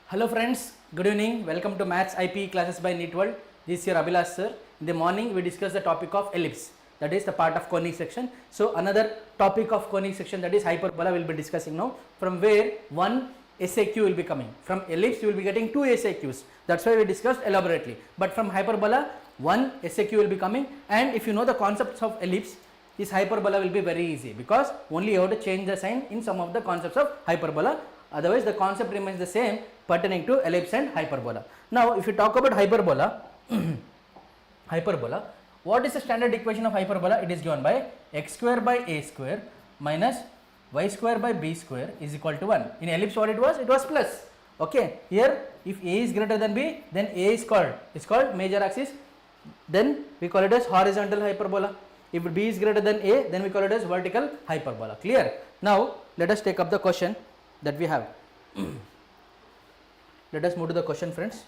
Hello friends, good evening. Welcome to Maths IPE classes by NEET World. This is your Abhilash sir. In the morning we discussed the topic of ellipse, that is the part of conic section. So another topic of conic section, that is hyperbola, will be discussing now, from where one SAQ will be coming. From ellipse you will be getting two SAQs. That's why we discussed elaborately. But from hyperbola one SAQ will be coming, and if you know the concepts of ellipse, this hyperbola will be very easy because only you have to change the sign in some of the concepts of hyperbola. Otherwise the concept remains the same pertaining to ellipse and hyperbola. Now if you talk about hyperbola, hyperbola, what is the standard equation of hyperbola? It is given by x square by a square minus y square by b square is equal to 1. In ellipse what it was? It was plus. Okay, here if a is greater than b, then a is called major axis, then we call it as horizontal hyperbola. If b is greater than a, then we call it as vertical hyperbola. Clear? Now let us take up the question that we have. Let us move to the question, friends.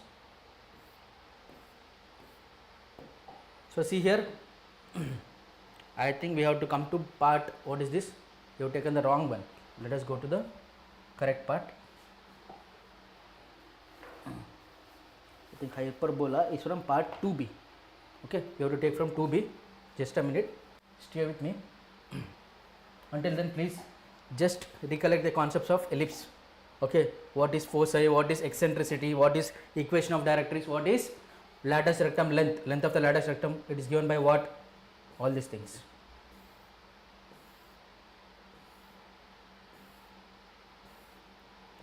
So see here, I think we have to come to part, what is this? You have taken the wrong one. Let us go to the correct part. I think hyperbola is from part 2b. Okay, you have to take from 2b. Just a minute, stay with me. Until then, please just recollect the concepts of ellipse. Okay, what is foci, what is eccentricity, what is equation of directrix, what is latus rectum length of the latus rectum, it is given by what, all these things.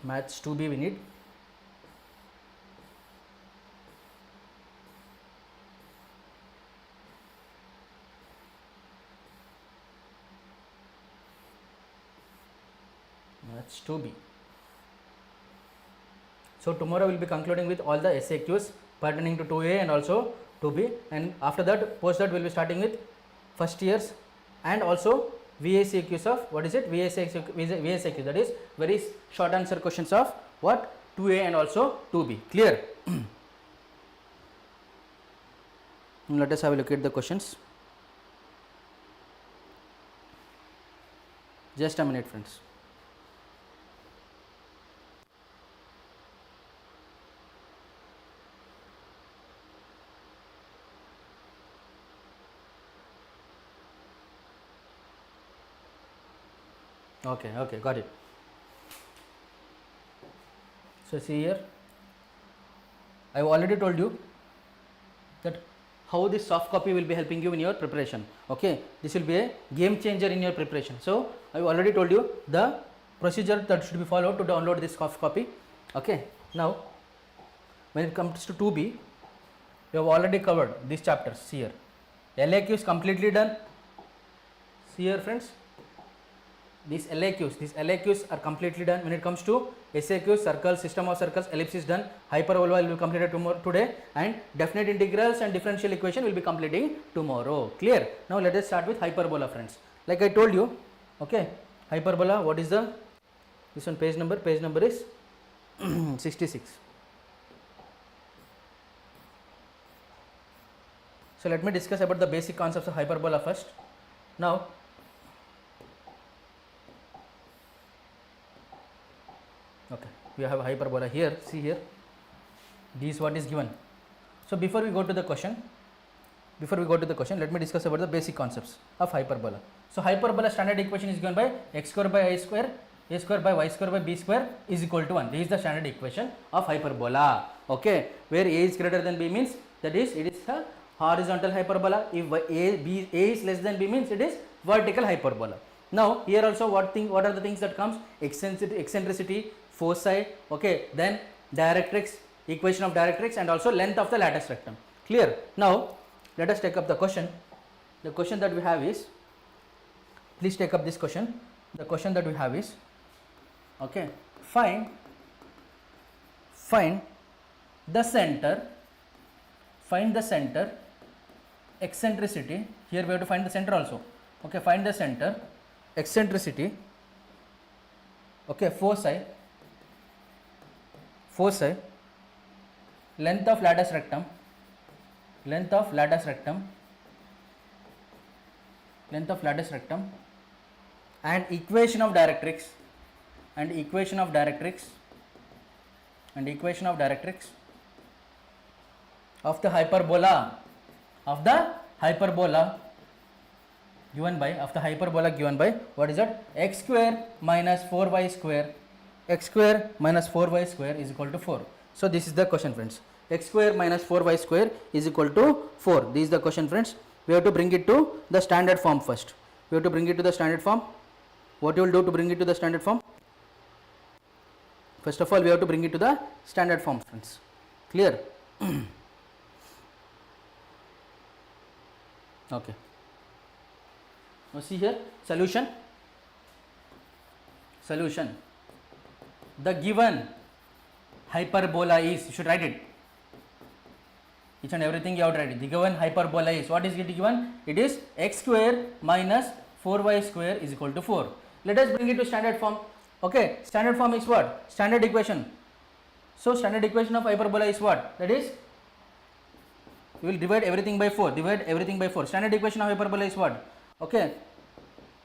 Maths 2b we need. Maths 2b. So tomorrow we will be concluding with all the SAQs pertaining to 2A and also 2B, and after that, post that we will be starting with first years and also VACQs of, what is it? VACQ, that is very short answer questions of what? 2A and also 2B. Clear? Let us have a look at the questions. Just a minute, friends. Okay, got it. So see here, I have already told you that how this soft copy will be helping you in your preparation. Okay, this will be a game changer in your preparation. So I have already told you the procedure that should be followed to download this soft copy. Okay, now when it comes to 2B, we have already covered these chapters. See here, LAQ is completely done. See here, friends, these LAQs are completely done. When it comes to SAQs, circles, system of circles, ellipse is done. Hyperbola will be completed today, and definite integrals and differential equation will be completing tomorrow. Clear? Now let us start with hyperbola, friends. Like I told you, okay, hyperbola, what is the, this one page number is 66. So let me discuss about the basic concepts of hyperbola first. Now okay, we have a hyperbola here. See here, this is what is given. So before we go to the question, let me discuss about the basic concepts of hyperbola. So hyperbola standard equation is given by x square by a square by y square by b square is equal to 1. This is the standard equation of hyperbola. Okay, where a is greater than b means that is it is a horizontal hyperbola. If a is less than b means it is vertical hyperbola. Now here also what are the things that comes? Eccentricity, foci, okay, then directrix, equation of directrix, and also length of the latus rectum. Clear? Now let us take up the question. The question that we have is, please take up this question. The question that we have is, okay, find the center, eccentricity. Here we have to find the center also. Okay, find the center, eccentricity, okay, foci, length of latus rectum, and equation of directrix and equation of directrix of the hyperbola given by what is that, x square minus 4y square is equal to 4. So this is the question, friends. X square minus 4y square is equal to 4. This is the question, friends. We have to bring it to the standard form first. We have to bring it to the standard form. What you will do to bring it to the standard form? First of all, we have to bring it to the standard form, friends. Clear? Okay. Now see here, solution. The given hyperbola is, you should write it. Each and everything you have to write it. The given hyperbola is, what is it given? It is x square minus 4y square is equal to 4. Let us bring it to standard form. Okay, standard form is what? Standard equation. So standard equation of hyperbola is what? That is, we will divide everything by 4. Standard equation of hyperbola is what? Okay,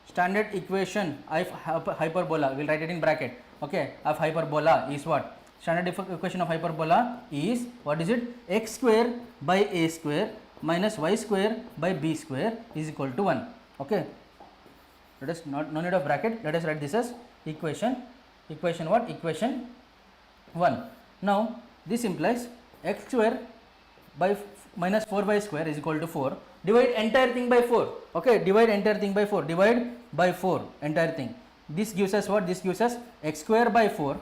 standard equation of hyperbola, we will write it in bracket. Okay, of hyperbola is what? Standard equation of hyperbola is, what is it? X square by a square minus y square by b square is equal to 1. Okay, let us no need of bracket, let us write this as equation what? Equation 1. Now this implies x square by minus 4y square is equal to 4. Divide entire thing by 4. Okay, divide entire thing by 4. Divide by 4 entire thing. This gives us what? This gives us x square by 4.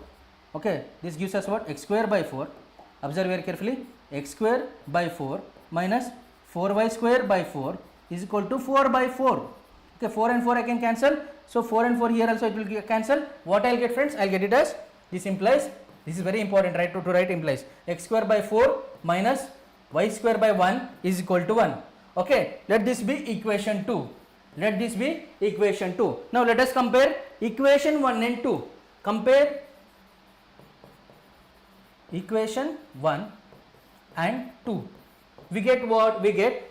Okay, this gives us what? X square by 4. Observe very carefully. X square by 4 minus 4y square by 4 is equal to 4 by 4. Okay, 4 and 4 I can cancel. So 4 and 4 here also it will cancel. What I will get, friends? I will get it as, this implies, this is very important, right? To write implies x square by 4 minus y square by 1 is equal to 1. Okay, let this be equation 2. Now let us compare equation 1 and 2. Compare equation 1 and 2. We get what? We get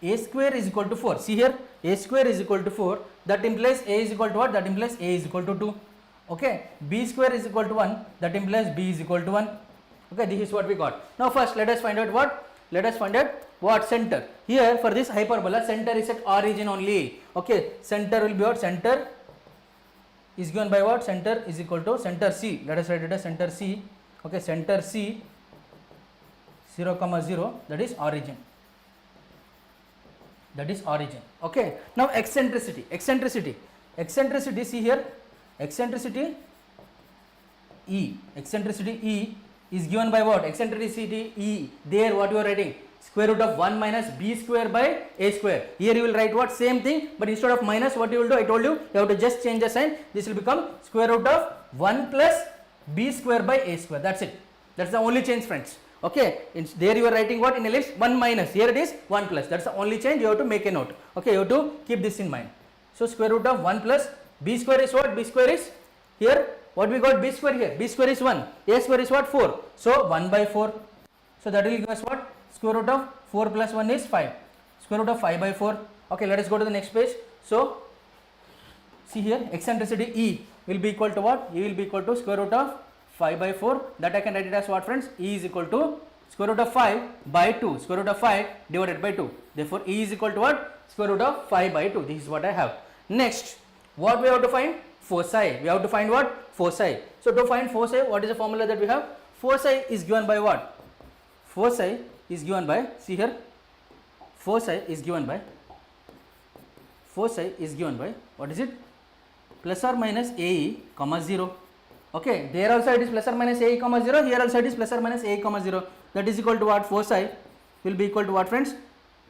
a square is equal to 4. See here, a square is equal to 4. That implies a is equal to what? That implies a is equal to 2. Okay, b square is equal to 1. That implies b is equal to 1. Okay, this is what we got. Now first let us find out what? Center. Here for this hyperbola, center is at origin only. Okay, center will be what? Center is given by what? Center is equal to center C. Let us write it as center C. Okay, center C 0, 0, that is origin. Okay, now eccentricity, see here, eccentricity E is given by what? Eccentricity E, there what you are writing? Square root of 1 minus b square by a square. Here you will write what? Same thing, but instead of minus, what you will do? I told you, you have to just change the sign. This will become square root of 1 plus b square by a square. That's it. That's the only change, friends. Okay, there you are writing what? In ellipse 1 minus, here it is 1 plus. That's the only change. You have to make a note. Okay, you have to keep this in mind. So square root of 1 plus b square is what? B square is here. What we got? B square here. B square is 1. A square is what? 4. So 1 by 4. So that will give us what? Square root of 4 plus 1 is 5. Square root of 5 by 4. Okay, let us go to the next page. So see here, eccentricity E will be equal to what? E will be equal to square root of 5 by 4. That I can write it as what, friends? E is equal to square root of 5 by 2. Square root of 5 divided by 2. Therefore E is equal to what? Square root of 5 by 2. This is what I have. Next, what we have to find? Foci. We have to find what? Foci. So to find foci, what is the formula that we have? Foci is given by what? Foci is given by, see here, foci is given by, what is it? Plus or minus AE, 0. Okay, there also it is plus or minus AE, 0. Here also it is plus or minus AE, 0. That is equal to what? Foci will be equal to what, friends?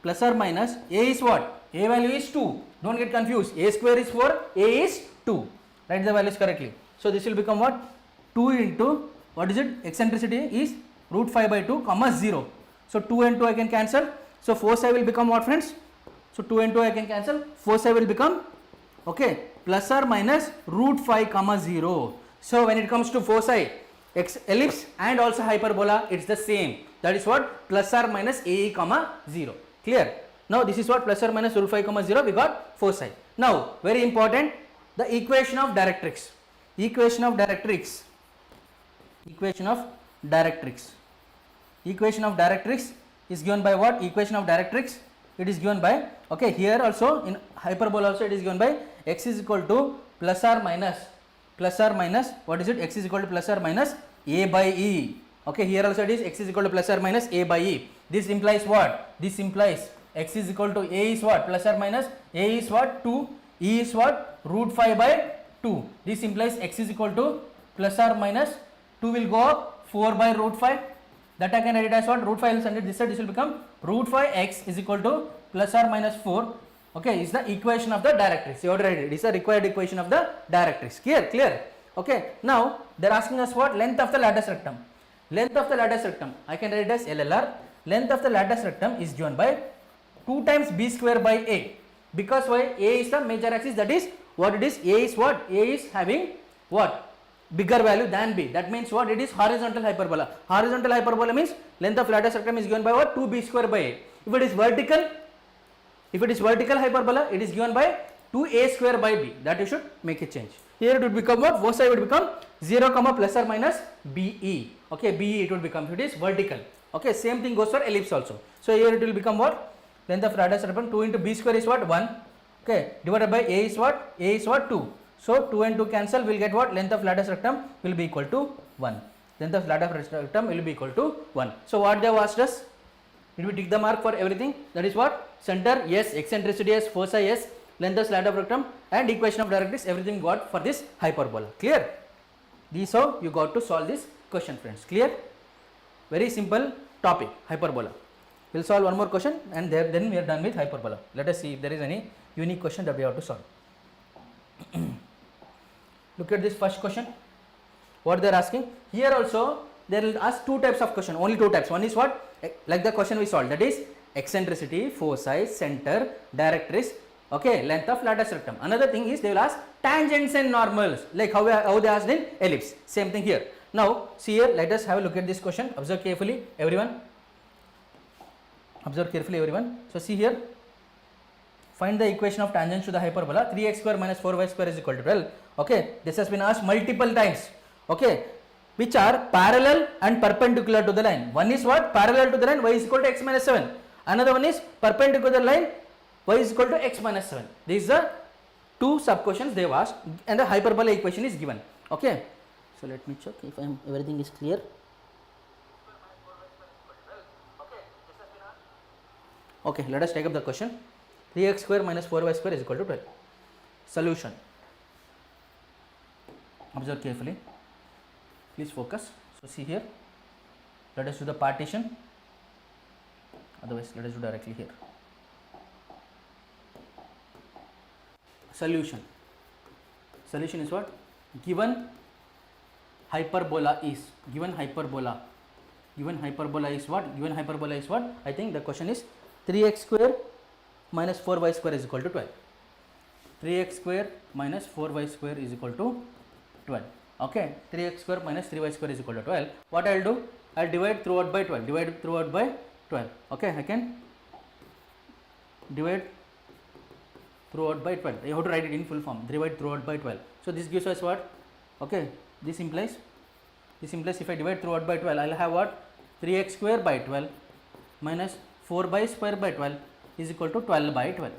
Plus or minus A is what? A value is 2. Don't get confused. A square is 4, A is 2. Write the values correctly. So this will become what? 2 into, what is it? Eccentricity is root 5 by 2, 0. So 2 and 2 I can cancel. So foci will become what, friends? So 2 and 2 I can cancel. Foci will become, okay, plus or minus root 5, 0. So when it comes to foci, ellipse and also hyperbola, it's the same. That is what? Plus or minus AE, 0. Clear? Now this is what? Plus or minus root 5, 0. We got foci. Now very important, the equation of directrix. equation of directrix. Equation of directrix. Equation of directrix is given by what? Equation of directrix, it is given by, okay, here also in hyperbola also it is given by x is equal to plus or minus, what is it? X is equal to plus or minus a by e. Okay, here also it is x is equal to plus or minus a by e. This implies what? This implies x is equal to a is what? Plus or minus a is what? 2, e is what? Root 5 by 2. This implies x is equal to plus or minus 2 will go up 4 by root 5. That I can write it as what? Root 5 will send it this side, this will become root 5 x is equal to plus or minus 4. Okay, is the equation of the directrix. You have to write it. It is the required equation of the directrix. Clear? Okay, now they are asking us what? Length of the lattice rectum. Length of the lattice rectum, I can write it as LLR. Length of the lattice rectum is given by 2 times b square by a. Because why? A is the major axis, that is what it is? A is what? A is having what? Bigger value than b. That means what? It is horizontal hyperbola. Horizontal hyperbola means length of lattice rectum is given by what? 2b square by a. If it is vertical hyperbola, it is given by 2a square by b. That you should make a change. Here it would become what? Foci would become 0 comma plus or minus be. Okay, be it would become if it is vertical. Okay, same thing goes for ellipse also. So here it will become what? Length of lattice rectum 2 into b square is what? 1. Okay, divided by a is what? A is what? 2. So 2 and 2 cancel, we will get what? Length of lattice rectum will be equal to 1. Length of lattice rectum will be equal to 1. So what they have asked us? Did we tick the mark for everything? That is what? Center yes, eccentricity yes, foci yes, length of lattice rectum and equation of directrix, everything got for this hyperbola. Clear? This is how you got to solve this question, friends. Clear? Very simple topic, hyperbola. We will solve one more question and then we are done with hyperbola. Let us see if there is any unique question that we have to solve. Look at this first question. What they are asking? Here also they will ask 2 types of question, only 2 types. One is what? Like the question we solved, that is eccentricity, foci, center, directrix, okay, length of lattice rectum. Another thing is they will ask tangents and normals, like how they asked in ellipse. Same thing here. Now see here, let us have a look at this question. Observe carefully everyone. Observe carefully everyone. So see here, find the equation of tangents to the hyperbola. 3x square minus 4y square is equal to 12. Okay, this has been asked multiple times. Okay, which are parallel and perpendicular to the line. One is what? Parallel to the line, y is equal to x minus 7. Another one is perpendicular to the line, y is equal to x minus 7. These are 2 sub questions they have asked and the hyperbola equation is given. Okay, so let me check if everything is clear. Okay, let us take up the question. 3x square minus 4y square is equal to 12. Solution. Observe carefully. Please focus. So see here. Let us do the partition. Otherwise, let us do directly here. Solution. Solution is what? Given hyperbola is. Given hyperbola is what? Given hyperbola is what? I think the question is 3x square minus 4y square is equal to 12. 3x square minus 4y square is equal to 12. Okay, 3x square minus 3y square is equal to 12. What I will do? I will divide throughout by 12. Divide throughout by 12. Okay, I can divide throughout by 12. You have to write it in full form. Divide throughout by 12. So this gives us what? Okay, this implies if I divide throughout by 12, I will have what? 3x square by 12 minus 4 by square by 12 is equal to 12 by 12.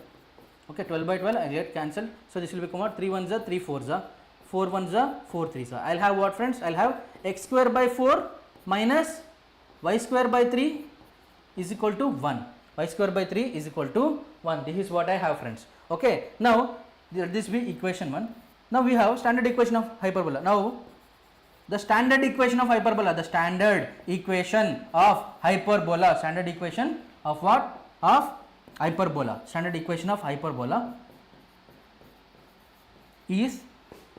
Okay, 12 by 12 I get cancelled. So this will become what? 3 1s are 3 4s are 4 1s are 4 3s are. I will have what, friends? I will have x square by 4 minus y square by 3 is equal to 1. Y square by 3 is equal to 1. This is what I have, friends. Okay, now this will be equation 1. Now we have standard equation of hyperbola. Now the standard equation of hyperbola, standard equation of hyperbola is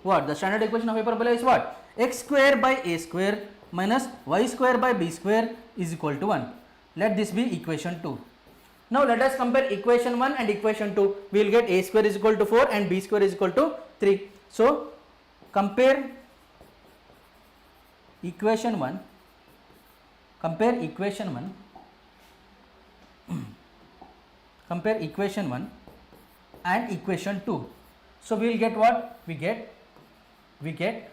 what? The standard equation of hyperbola is what? X square by a square minus y square by b square is equal to 1. Let this be equation 2. Now let us compare equation 1 and equation 2. We will get a square is equal to 4 and b square is equal to 3. So compare equation 1 and equation 2. So we will get what? We get we get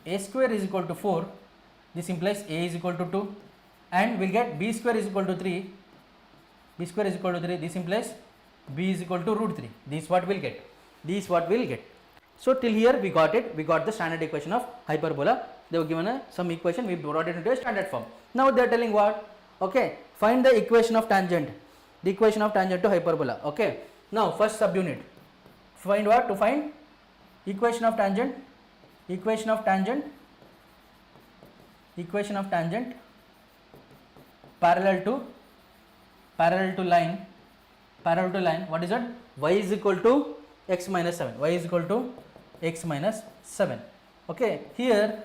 a square is equal to 4, this implies a is equal to 2, and we'll get b square is equal to 3, b square is equal to 3, this implies b is equal to root 3. This is what we'll get. This is what we'll get. So till here we got it. We got the standard equation of hyperbola. They were given some equation, we brought it into a standard form. Now they are telling what? Okay, find the equation of tangent. The equation of tangent to hyperbola. Okay. Now first subunit. Find what? To find equation of tangent. Equation of tangent. Equation of tangent parallel to line. Parallel to line. What is it? Y is equal to x minus 7. Y is equal to x minus 7. Okay. Here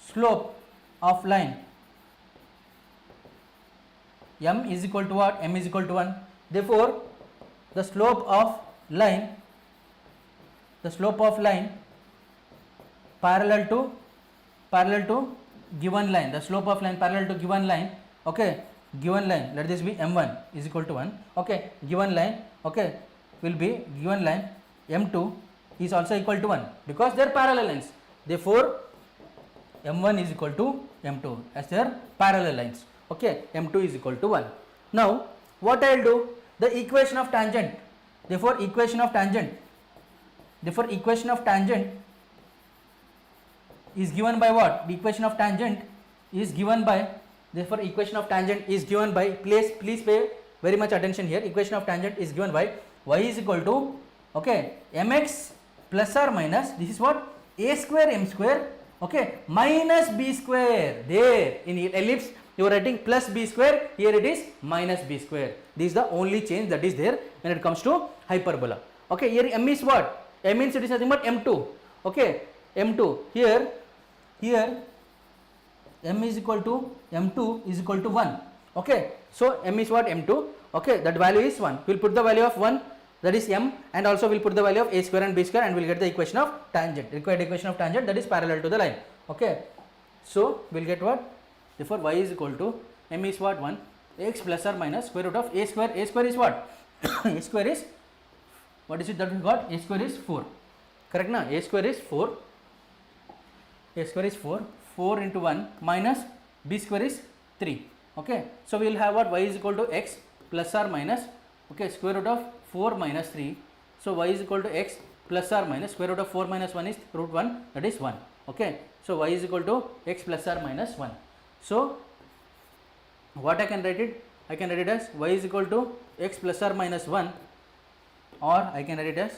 slope of line m is equal to what? M is equal to 1. Therefore the slope of line parallel to given line, the slope of line parallel to given line, okay, given line, let this be m1 is equal to 1, okay, given line, okay, will be given line m2 is also equal to 1 because they are parallel lines. Therefore m1 is equal to m2 as they are parallel lines, okay, m2 is equal to 1. Now what I will do, the equation of tangent, therefore equation of tangent is given by what? The equation of tangent is given by, therefore equation of tangent is given by, please pay very much attention here, equation of tangent is given by y is equal to, okay, mx plus or minus, this is what? A square m square, okay, minus b square. There in ellipse you are writing plus b square, here it is minus b square. This is the only change that is there when it comes to hyperbola. Okay, here m is what? M means it is nothing but m2, okay, m2, here m is equal to m2 is equal to 1, okay, so m is what? M2, okay, that value is 1. We will put the value of 1, that is m, and also we will put the value of a square and b square, and we will get the equation of tangent, required equation of tangent, that is parallel to the line, okay. So we will get what? Therefore y is equal to, m is what? 1, x plus or minus square root of a square is what? A square is, what is it that we got? A square is 4, correct na? A square is 4, 4 into 1 minus b square is 3, okay. So we will have what? Y is equal to x plus or minus, okay, square root of 4 minus 3, so y is equal to x plus or minus square root of 4 minus 1 is root 1, that is 1, okay. So y is equal to x plus or minus 1. So what I can write it? I can write it as y is equal to x plus or minus 1, or I can write it as,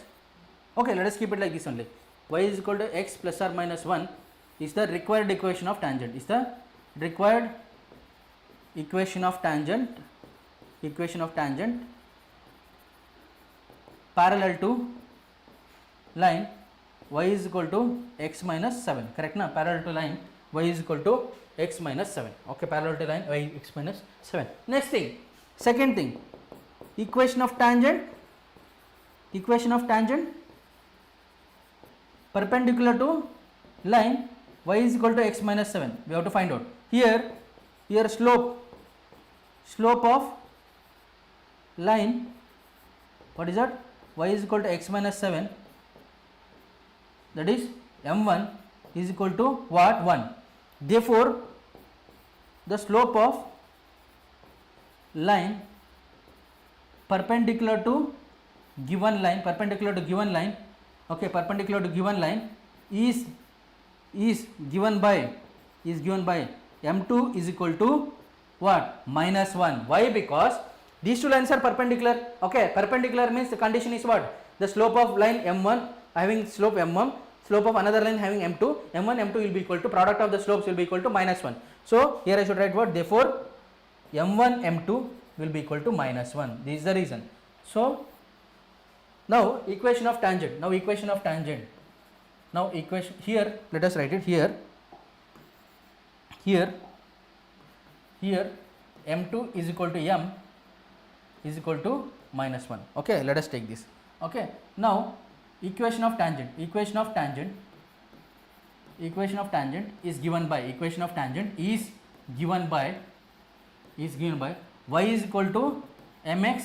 okay, let us keep it like this only, y is equal to x plus or minus 1 is the required equation of tangent, is the required equation of tangent parallel to line y is equal to x minus 7, correct na? Parallel to line y is equal to x minus 7, okay, parallel to line y x minus 7. Next thing, second thing, equation of tangent perpendicular to line y is equal to x minus 7, we have to find out. Here slope of line, what is that? Y is equal to x minus 7, that is m1 is equal to what? 1. Therefore the slope of line perpendicular to given line, okay, perpendicular to given line is given by m2 is equal to what? Minus 1. Why? Because these two lines are perpendicular, okay, perpendicular means the condition is what? The slope of line m1 having slope m1, slope of another line having m2, m1 m2 will be equal to, product of the slopes will be equal to minus 1. So here I should write what? Therefore m1 m2 will be equal to minus 1. This is the reason. So now equation of tangent, here let us write it here m2 is equal to m is equal to minus 1, okay, let us take this, okay. Now equation of tangent is given by y is equal to mx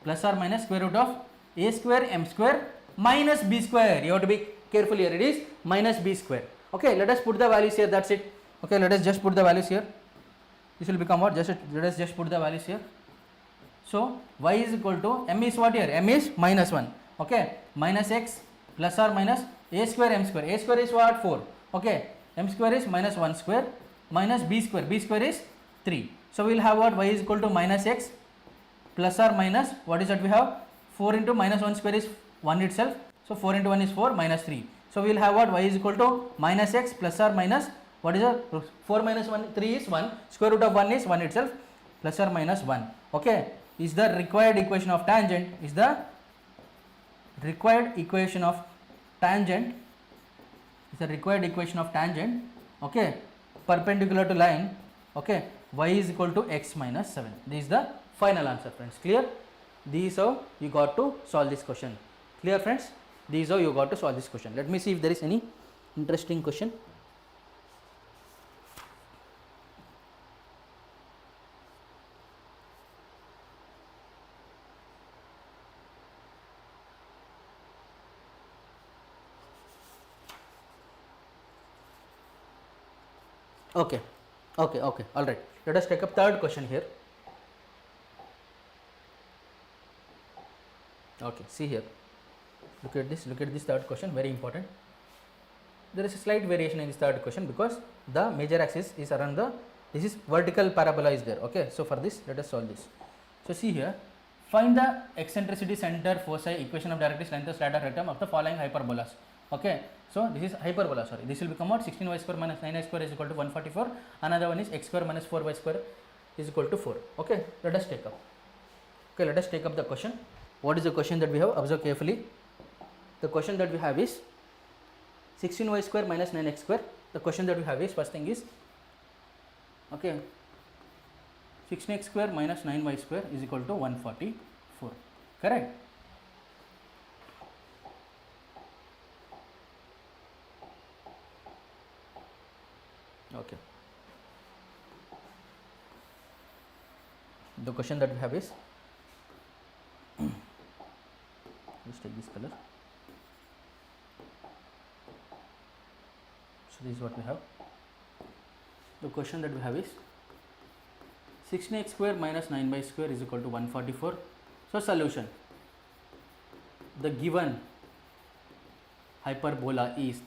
plus or minus square root of a square m square minus b square. You have to be carefully here, it is minus b square. Okay, let us put the values here, that's it. Okay, let us just put the values here. This will become what? Let us just put the values here. So y is equal to, m is what here? M is minus 1. Okay, minus x plus or minus a square m square. A square is what? 4. Okay, m square is minus 1 square minus b square. B square is 3. So we will have what? Y is equal to minus x plus or minus, what is that we have? 4 into minus 1 square is 1 itself. So 4 into 1 is 4 minus 3. So we will have what? Y is equal to minus x plus or minus, what is that? 4 minus 1, 3 is 1. Square root of 1 is 1 itself, plus or minus 1. Okay, is the required equation of tangent, is the required equation of tangent, is the required equation of tangent, okay, perpendicular to line, okay, y is equal to x minus 7. This is the final answer, friends. Clear? This is how you got to solve this question. Clear, friends? This is how you got to solve this question. Let me see if there is any interesting question. Okay, all right. Let us take up third question here. Okay, see here. Look at this third question, very important. There is a slight variation in this third question because the major axis is around this is vertical parabola is there. Okay, so for this, let us solve this. So see here, find the eccentricity, center, foci, equation of directrix, length of strata rectum of the following hyperbolas. Okay, so this is hyperbola, sorry. This will become what? 16y square minus 9y square is equal to 144. Another one is x square minus 4y square is equal to 4. Okay, let us take up. Okay, let us take up the question. What is the question that we have? Observe carefully. The question that we have is 16y square minus 9x square. The question that we have is, first thing is, okay, 16x square minus 9y square is equal to 144. Correct? Okay. The question that we have is, let's take this color. So this is what we have. The question that we have is 16x square minus 9y square is equal to 144. So solution. The given hyperbola is,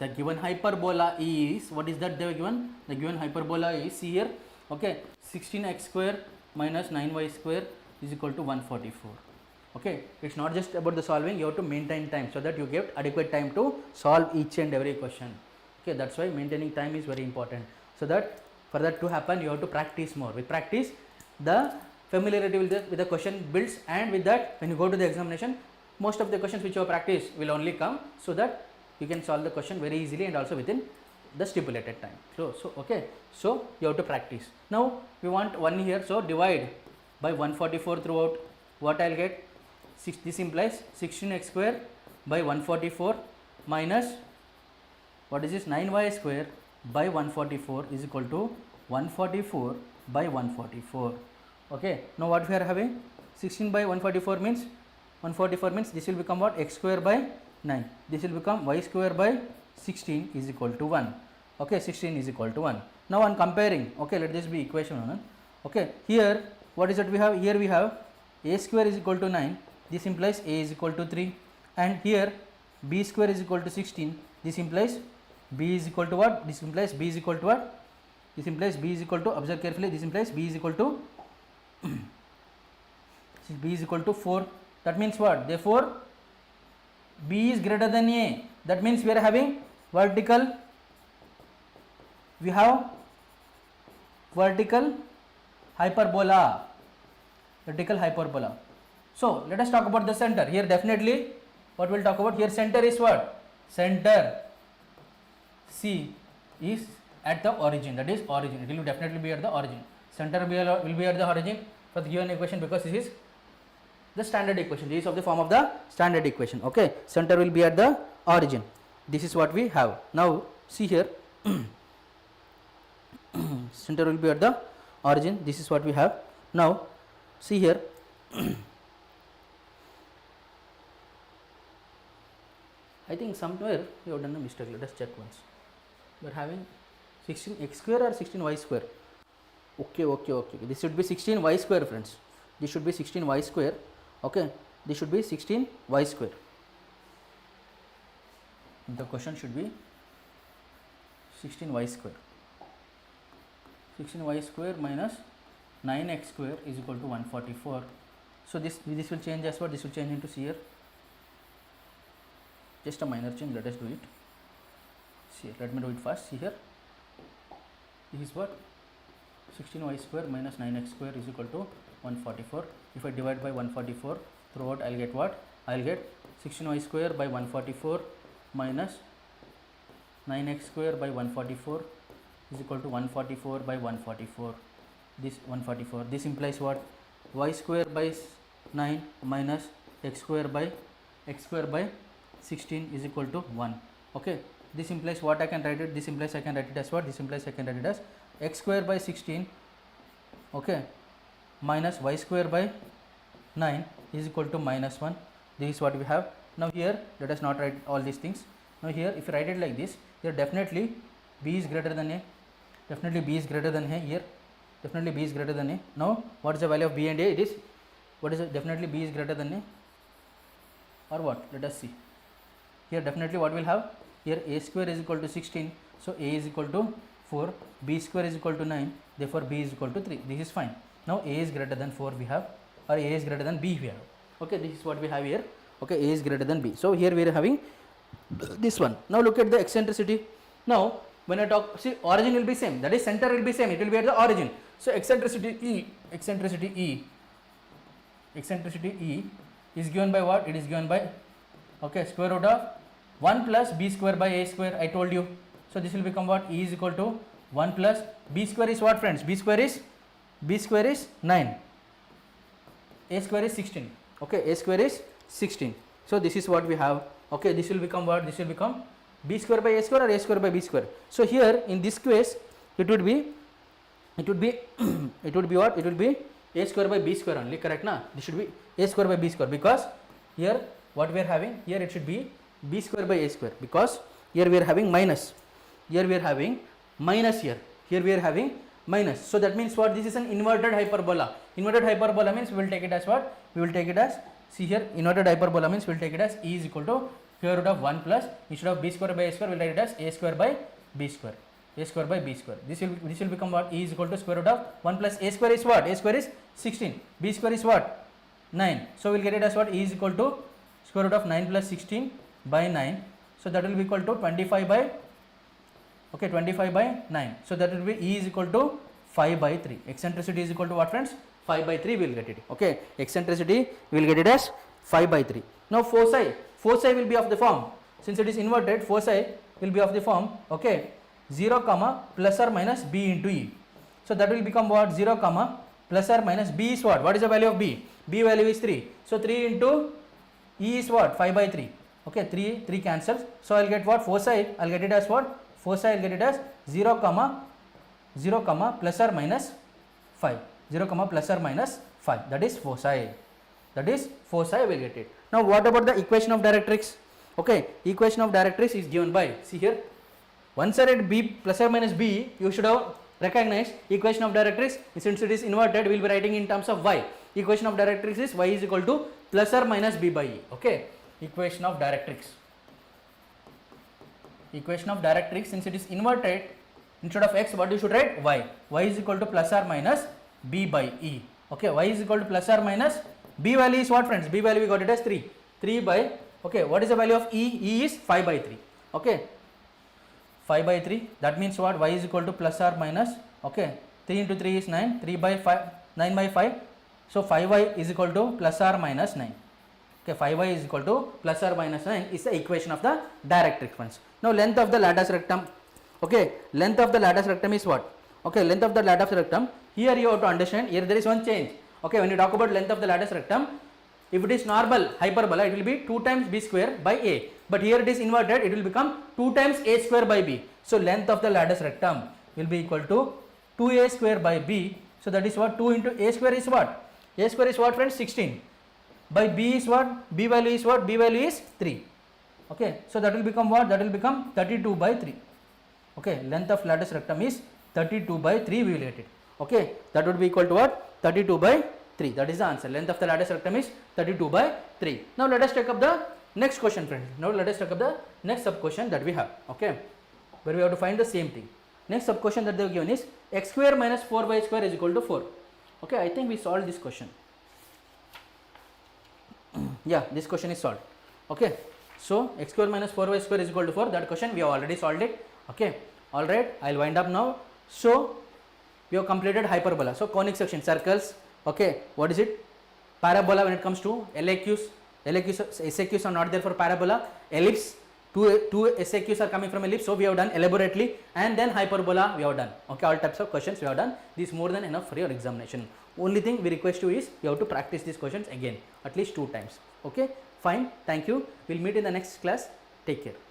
what is that they were given? The given hyperbola is, see here, okay, 16x square minus 9y square is equal to 144. Okay, it's not just about the solving, you have to maintain time so that you get adequate time to solve each and every question. Okay, that's why maintaining time is very important. So that for that to happen, you have to practice more. With practice, the familiarity with the question builds, and with that, when you go to the examination, most of the questions which you have practiced will only come, so that you can solve the question very easily and also within the stipulated time. So okay, so you have to practice. Now we want 1 here, so divide by 144 throughout. What I'll get? This implies 16x square by 144 minus, what is this, 9y square by 144 is equal to 144 by 144. Okay, now what we are having? 16 by 144 means this will become what? X square by 9. This will become y square by 16 is equal to 1. Okay, 16 is equal to 1. Now on comparing, okay, let this be equation 1. Okay, here what is that we have? Here we have a square is equal to 9. This implies a is equal to 3, and here b square is equal to 16. This implies b is equal to what? This implies b is equal to what? This implies b is equal to, observe carefully, this implies b is equal to b is equal to 4. That means what? Therefore b is greater than a. That means we are having vertical, we have vertical hyperbola. So let us talk about the center. Here definitely what we'll talk about here, center is what? Center C is at the origin, that is origin. It will definitely be at the origin. Center will be at the origin for the given equation, because this is the standard equation. This is of the form of the standard equation. Okay, center will be at the origin. This is what we have. Now see here, center will be at the origin. This is what we have. Now see here, I think somewhere you have done a mistake. Let us check once. We are having 16x square or 16y square. Okay. This should be 16y square, friends. This should be 16y square. Okay. This should be 16y square. The question should be 16y square. 16y square minus 9x square is equal to 144. So this will change as what? This will change into C here. Just a minor change. Let us do it. See, let me do it fast. See here. This is what? 16y square minus 9x square is equal to 144. If I divide by 144 throughout, I'll get what? I'll get 16y square by 144 minus 9x square by 144 is equal to 144 by 144. This 144. This implies what? Y square by 9 minus x square by 16 is equal to 1. Okay. This implies what? I can write it. This implies I can write it as what? This implies I can write it as x square by 16, okay, minus y square by 9 is equal to minus 1. This is what we have. Now here, let us not write all these things. Now here, if you write it like this, here definitely b is greater than a. Definitely b is greater than a here. Definitely b is greater than a. Now what is the value of b and a? It is, what is it? Definitely b is greater than a, or what? Let us see. Here definitely what we will have? Here a square is equal to 16. So a is equal to 4, b square is equal to 9, therefore b is equal to 3. This is fine. Now a is greater than 4 we have, or a is greater than b we have. Okay, this is what we have here. Okay, a is greater than b. So here we are having this one. Now look at the eccentricity. Now when I talk, see, origin will be same, that is center will be same, it will be at the origin. So eccentricity E is given by what? It is given by, okay, square root of 1 plus b square by a square, I told you. So this will become what? E is equal to 1 plus b square is what, friends? B square is 9, a square is 16. Okay, a square is 16. So this is what we have. Okay, this will become what? This will become b square by a square or a square by b square. So here in this case it would be what? It will be a square by b square only, correct na? This should be a square by b square, because here what we are having, here it should be b square by a square, because here we are having minus. Here we are having minus here. Here we are having minus. So that means what? This is an inverted hyperbola. Inverted hyperbola means we will take it as what? We will take it as, see here, inverted hyperbola means we will take it as E is equal to square root of 1 plus, instead of b square by a square, we will write it as a square by b square. A square by b square. This will become what? E is equal to square root of 1 plus a square is what? A square is 16. B square is what? 9. So we will get it as what? E is equal to square root of 9 plus 16 by 9. So that will be equal to 25 by, okay, 25 by 9. So that will be E is equal to 5 by 3. Eccentricity is equal to what, friends? 5 by 3 we will get it. Okay, eccentricity we will get it as 5 by 3. Now foci will be of the form, since it is inverted, foci will be of the form, okay, 0 comma plus or minus b into E. So that will become what? 0 comma plus or minus b is what? What is the value of b? B value is 3. So 3 into E is what? 5 by 3. Okay, 3 cancels. So I will get what? Foci, I will get it as what? Foci I will get it as 0 comma plus or minus 5. 0 comma plus or minus 5. That is foci. That is foci I will get it. Now what about the equation of directrix? Okay, equation of directrix is given by, see here, once I read b plus or minus b, you should have recognized equation of directrix. Since it is inverted, we will be writing in terms of y. Equation of directrix is y is equal to plus or minus b by e. Okay, equation of directrix. Equation of directrix, since it is inverted, instead of x, what you should write? Y. Y is equal to plus or minus b by e. Okay, y is equal to plus or minus, b value is what, friends? B value we got it as 3. 3 by, okay, what is the value of e? E is 5 by 3. Okay, 5 by 3. That means what? Y is equal to plus or minus, okay, 3 into 3 is 9. 3 by 5, 9 by 5. So 5y is equal to plus or minus 9. Okay, 5y is equal to plus or minus 9 is the equation of the directrix, friends. Now length of the lattice rectum. Okay, length of the lattice rectum is what? Okay, length of the lattice rectum. Here you have to understand, here there is one change. Okay, when you talk about length of the lattice rectum, if it is normal hyperbola, it will be 2 times b square by a. But here it is inverted, it will become 2 times a square by b. So length of the lattice rectum will be equal to 2a square by b. So that is what? 2 into a square is what? A square is what, friends? 16. By b is what? B value is what? B value is 3. Okay, so that will become what? That will become 32 by 3. Okay, length of latex rectum is 32 by 3, we will get it. Okay, that would be equal to what? 32 by 3. That is the answer. Length of the latex rectum is 32 by 3. Now let us take up the next question, friends. Now let us take up the next sub question that we have. Okay, where we have to find the same thing. Next sub question that they have given is x square minus 4y square is equal to 4. Okay, I think we solved this question. Yeah, this question is solved. Okay, so x square minus 4y square is equal to 4. That question we have already solved it. Okay, all right, I'll wind up now. So we have completed hyperbola. So conic section, circles. Okay, what is it? Parabola when it comes to LAQs. SAQs are not there for parabola. Ellipse, two SAQs are coming from ellipse. So we have done elaborately, and then hyperbola we have done. Okay, all types of questions we have done. This is more than enough for your examination. Only thing we request you is you have to practice these questions again at least 2 times. Okay, fine. Thank you. We'll meet in the next class. Take care.